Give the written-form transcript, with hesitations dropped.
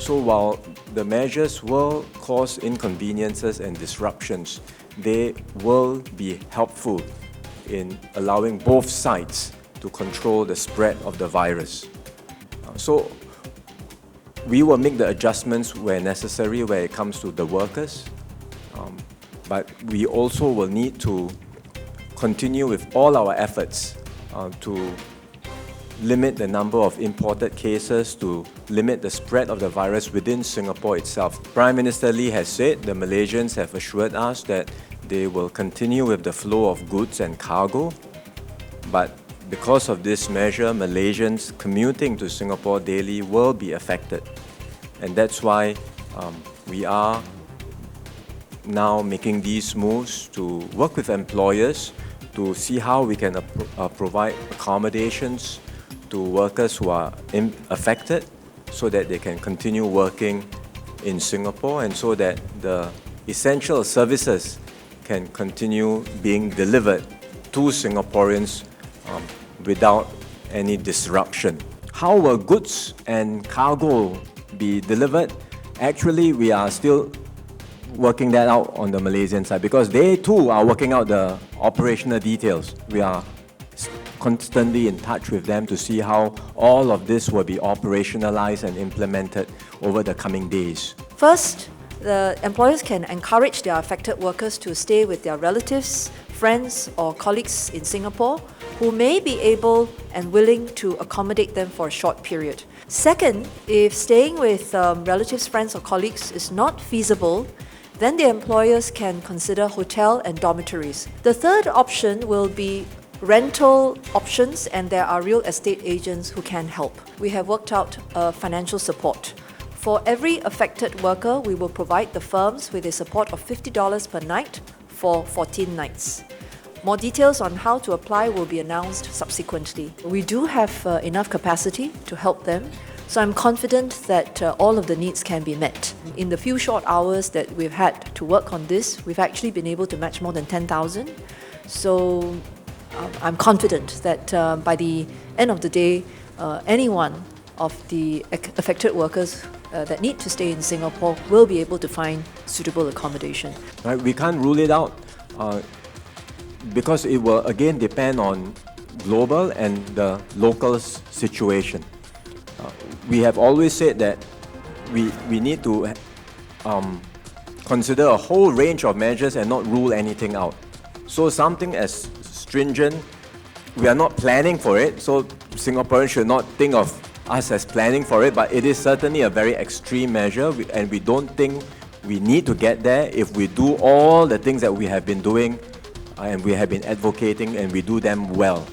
So while the measures will cause inconveniences and disruptions, they will be helpful in allowing both sides to control the spread of the virus. So we will make the adjustments where necessary when it comes to the workers, but we also will need to continue with all our efforts to limit the number of imported cases, to limit the spread of the virus within Singapore itself. Prime Minister Lee has said the Malaysians have assured us that they will continue with the flow of goods and cargo, but because of this measure, Malaysians commuting to Singapore daily will be affected. And that's why we are now making these moves to work with employers to see how we can provide accommodations to workers who are affected so that they can continue working in Singapore and so that the essential services can continue being delivered to Singaporeans without any disruption. How will goods and cargo be delivered? Actually, we are still working that out on the Malaysian side because they too are working out the operational details. We are constantly in touch with them to see how all of this will be operationalized and implemented over the coming days. First, the employers can encourage their affected workers to stay with their relatives, friends or colleagues in Singapore who may be able and willing to accommodate them for a short period. Second, if staying with relatives, friends or colleagues is not feasible, then the employers can consider hotel and dormitories. The third option will be rental options, and there are real estate agents who can help. We have worked out financial support. For every affected worker, we will provide the firms with a support of $50 per night for 14 nights. More details on how to apply will be announced subsequently. We do have enough capacity to help them, so I'm confident that all of the needs can be met. In the few short hours that we've had to work on this, we've actually been able to match more than 10,000. So I'm confident that by the end of the day, any one of the affected workers that need to stay in Singapore will be able to find suitable accommodation. Right, we can't rule it out because it will again depend on global and the local situation. We have always said that we need to consider a whole range of measures and not rule anything out. So something as stringent, we are not planning for it, so Singaporeans should not think of us as planning for it, but it is certainly a very extreme measure, and we don't think we need to get there if we do all the things that we have been doing and we have been advocating and we do them well.